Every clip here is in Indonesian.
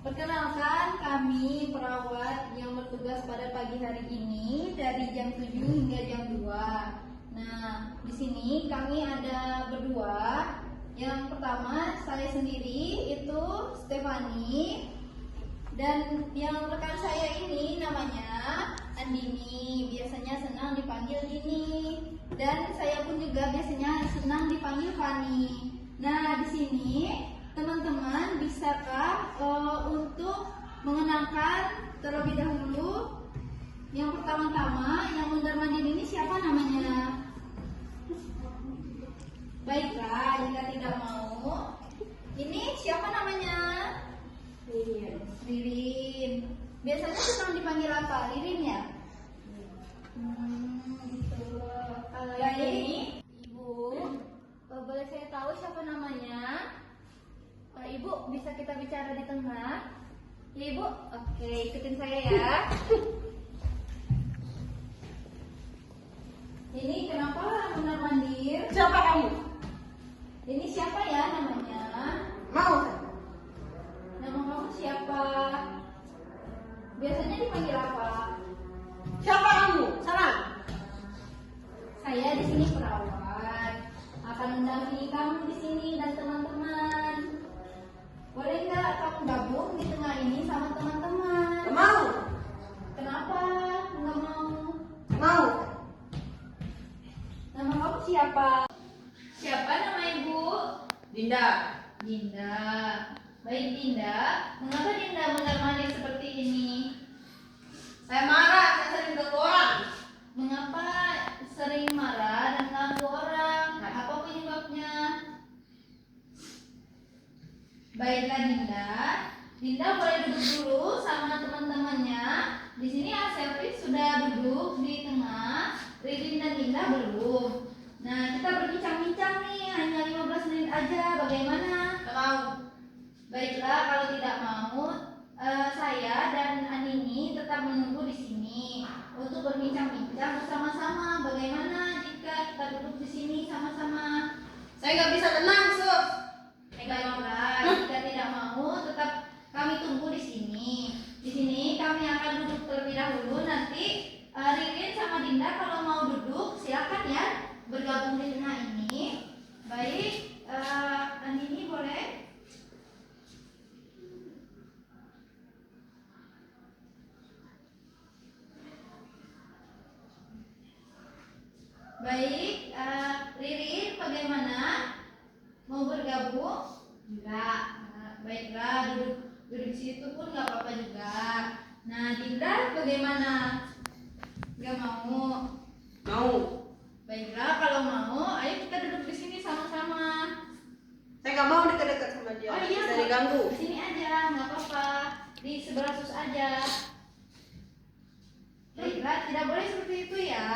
Perkenalkan, kami perawat yang bertugas pada pagi hari ini dari jam 7 hingga jam 2. Nah, di sini kami ada berdua. Yang pertama, saya sendiri itu Stefani, dan yang rekan saya ini namanya Andini. Biasanya senang dipanggil Dini, dan saya pun juga biasanya senang dipanggil Fani. Nah, di sini teman-teman bisakah untuk mengenalkan terlebih dahulu yang pertama-tama yang mondar-mandir ini siapa namanya? Baiklah, jika tidak mau, ini siapa namanya? Ririn. Biasanya senang dipanggil apa? Ririn ya? Gitu. Kalau yang ini, Ibu, boleh saya tahu siapa namanya? Ibu, bisa kita bicara di tengah? Ya, Ibu. Oke, ikutin saya ya. Ini kenapa mondar-mandir? Siapa kamu? Ini siapa ya namanya? Mau? Nama kamu siapa? Biasanya dipanggil apa? Siapa kamu? Salam. Saya di sini perawat. Akan mendampingi kamu di sini dan teman-teman. Boleh nggak kamu gabung di tengah ini sama teman-teman? Mau? Kenapa nggak mau? Mau? Nama kamu siapa? Siapa nama ibu? Dinda. Dinda. Baik Dinda, mengapa Dinda mondar-mandir seperti ini? Saya marah, saya sering ganggu orang. Mengapa sering marah dan ganggu orang? Apa penyebabnya? Baiklah Dinda, Dinda boleh duduk dulu sama teman-temannya. Di sini Aselvi sudah duduk di tengah, Ridin dan Dinda belum. Nah, kita berbincang-bincang nih, hanya 15 menit aja. Bagaimana? Gak mau. Baiklah, kalau tidak mau, saya dan Anini tetap menunggu di sini untuk berbincang-bincang bersama-sama. Bagaimana jika kita duduk di sini sama-sama? Saya nggak bisa tenang, Sus. Baiklah, jika tidak mau, tetap kami tunggu di sini. Di sini kami akan duduk terlebih dahulu. Nanti Ririn sama Dinda kalau mau duduk, silakan ya bergabung di tengah ini. Baik, Andini boleh? Baik, Ririn bagaimana? Mau bergabung? Enggak. Baiklah, duduk di situ pun nggak apa-apa juga. Nah, Dinda bagaimana? Nggak mau? Mau. Baiklah, kalau mau, ayo kita duduk di sini sama-sama. Saya nggak mau dekat-dekat sama dia. Oh iya, Saya diganggu. di sini aja, nggak apa-apa. Di sebelah sus aja. Baiklah, tidak boleh seperti itu ya.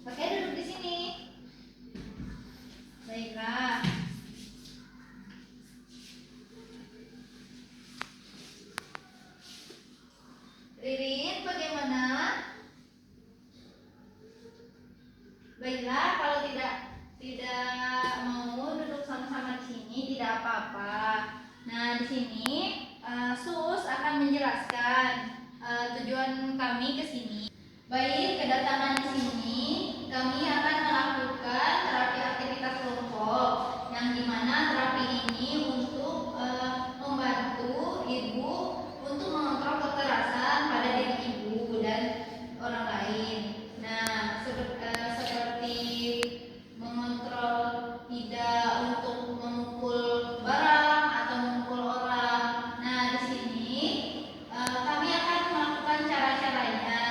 Oke, duduk di sini. Baiklah. Ririn, bagaimana? Baiklah, kalau tidak mau duduk sama-sama di sini tidak apa-apa. Nah, di sini Sus akan menjelaskan tujuan kami ke sini. Baik, kedatangan di sini kami akan melakukan terapi aktivitas kelompok, yang dimana terapi ini untuk membantu ibu untuk mengontrol kekerasan pada diri ibu dan orang lain. Nah, seperti mengontrol tidak untuk memukul barang atau memukul orang. Nah, di sini kami akan melakukan cara-caranya.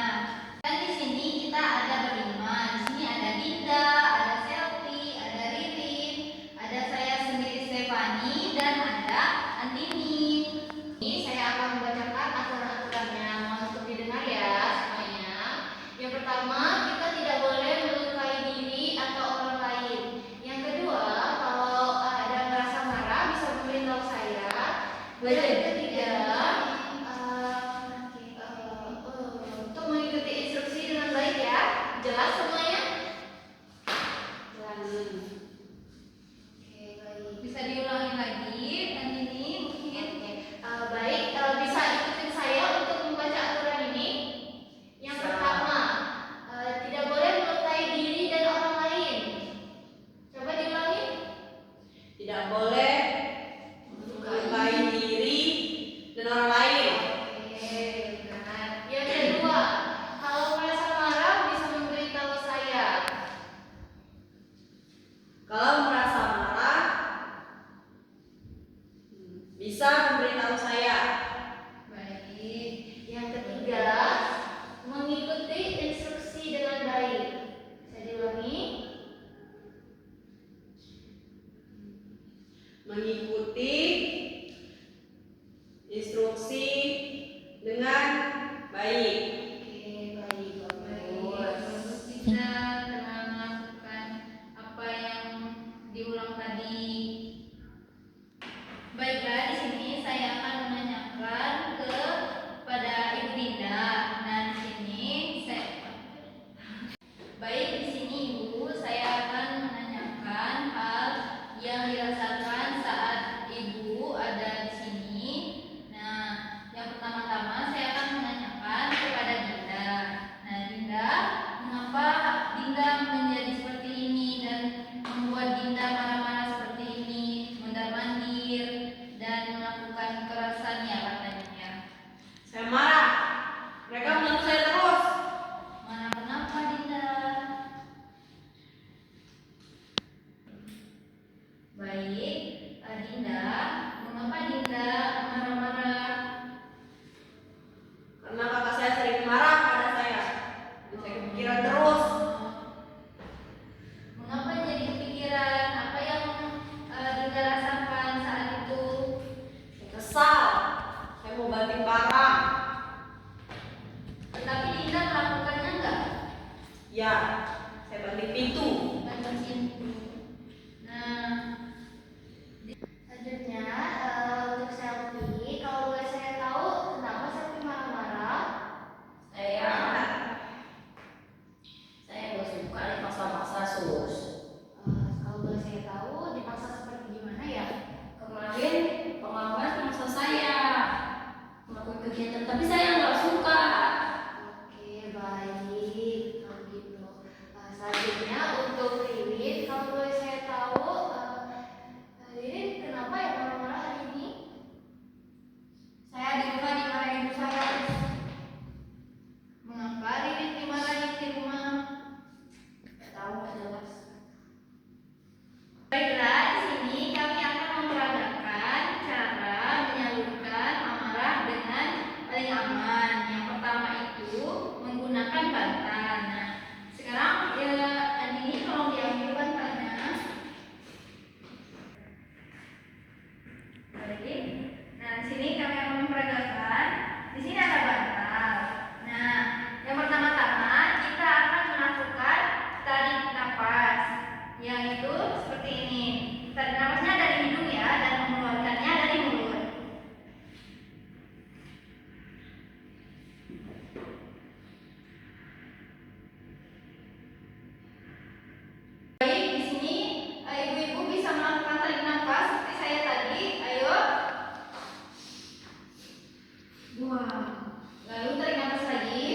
Dan di sini kita ada berlima. Di sini ada Dinda, ada Selvi, ada Ririn, ada saya sendiri Stefani, dan ada Andini. Ini saya akan membacakan aturan-aturannya. Mohon untuk didengar ya semuanya. Yang pertama, kita tidak boleh melukai diri atau orang lain. Yang kedua, kalau ada merasa marah bisa memberitahu saya. Dan yang ketiga, untuk mengikuti instruksi dengan baik ya. Jelas semuanya? Jelas. Oke, baik. Bisa diulangi lagi. Tidak boleh melukai diri dan orang lain. Oke, benar. Yang kedua, kalau merasa marah bisa memberitahu saya. Kalau merasa marah, bisa memberitahu saya. Baik. Yang ketiga, mengikuti instruksi dengan baik. Saya diulangi. Mengikuti instruksi dengan baik. Oke, baik, Baik, bagus. bagus kita telah melakukan apa yang diulang tadi. Baiklah, di sini saya akan menanyakan kepada Ibu Dinda. Nah, di sini baik, di sini Ibu, saya akan menanyakan hal yang dirasakan saat Ibu ada di sini. Nah, yang pertama-tama saya akan menanyakan kepada Dinda. Nah, Dinda, mengapa Dinda menjadi seperti ini dan membuat Dinda marah-marah seperti ini, mondar-mandir dan melakukan kekerasan ya katanya? Saya marah. Mereka mengganggu saya terus. Marah kenapa, Dinda? Baik, Dinda, mengapa Dinda marah-marah? Karena kakak saya sering marah pada saya. Dan saya kepikiran terus. Mengapa jadi kepikiran? Apa yang Dinda rasakan saat itu? Saya kesal. Saya mau banting barang. Tetapi Dinda melakukannya enggak? Ya, saya banting pintu. Banting pintu. Nah, Selanjutnya, untuk selfie, kalau boleh saya tahu kenapa selfie marah-marah? Saya gak suka dipaksa-paksa sus. Kalau boleh saya tahu dipaksa seperti gimana ya? Kemarin pengawas memaksa saya melakukan kegiatan, tapi saya nggak suka. Oke, baik. Kalau gitu. Selanjutnya untuk Ririn, kalau boleh saya tahu, Ririn kenapa ya marah-marah hari ini? saya di rumah dimarahin ibu saya. Mengapa Ririn dimarahin di rumah? Gak tahu, gak jelas. Baiklah, di sini kami akan memperagakan cara menyalurkan amarah dengan paling aman. Yang pertama itu menggunakan bantal. Nah, sekarang Andini tolong diambil bantalnya. Baik. Nah, di sini kami akan memperagakan. Di sini ada bantal. Nah, yang pertama-tama kita akan melakukan tarik nafas, yaitu seperti ini. Tarik nafasnya dari hidung ya, dan mengeluarkannya dari mulut. Baik, di sini ibu-ibu bisa melakukan tarik nafas seperti saya tadi. Ayo. Dua. Lalu tarik nafas lagi.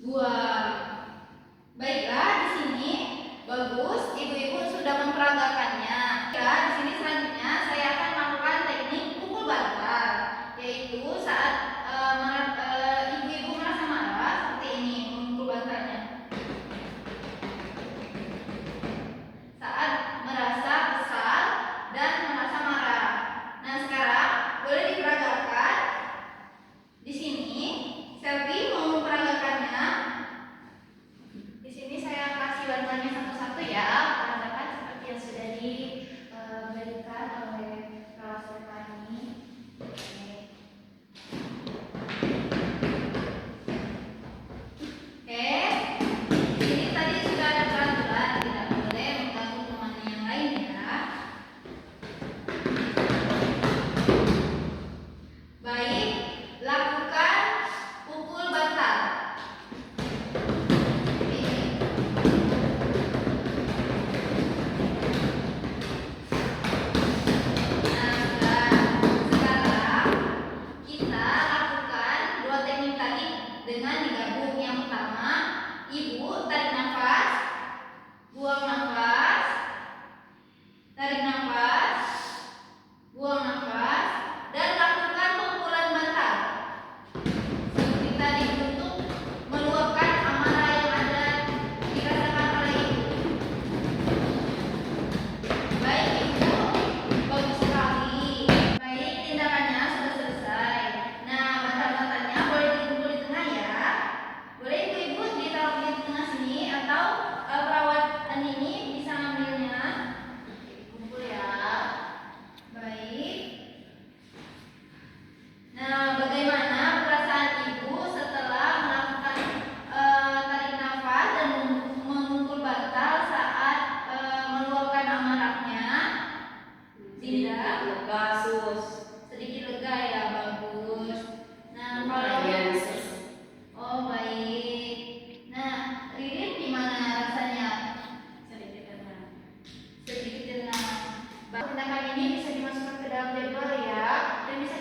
Dua. Baiklah, di sini bagus. Ibu-ibu sudah memperagakannya. Ya, di sini selanjutnya saya akan melakukan teknik pukul bantal, yaitu saat ibu-ibu merasa marah seperti ini, memukul bantalnya. Saat merasa kesal dan merasa marah. Nah, sekarang boleh diperagakan. Di sini Selvi mau memperagakannya. Di sini saya kasih bantalnya satu-satu ya, peragakan seperti yang sudah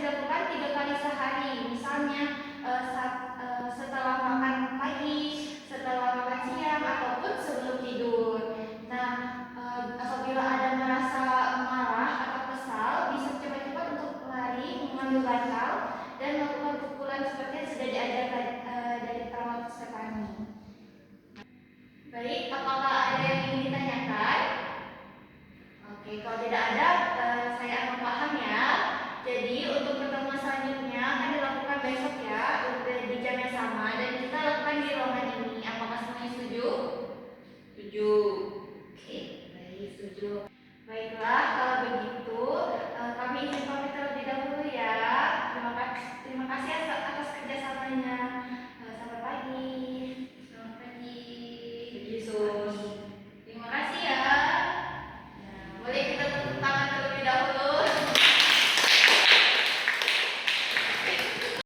dilakukan 3 kali sehari. Misalnya setelah makan pagi, setelah makan siang, ataupun sebelum tidur. Nah, apabila ada merasa marah atau kesal, bisa cepat-cepat untuk lari, mengambil bantal, dan melakukan pukulan seperti yang sudah diajarkan dari perawat kami. Baik, apakah ada yang ingin ditanyakan? Oke, kalau tidak ada, saya akan paham ya. Jadi untuk pertemuan selanjutnya akan dilakukan besok ya, di jam yang sama, dan kita lakukan di ruangan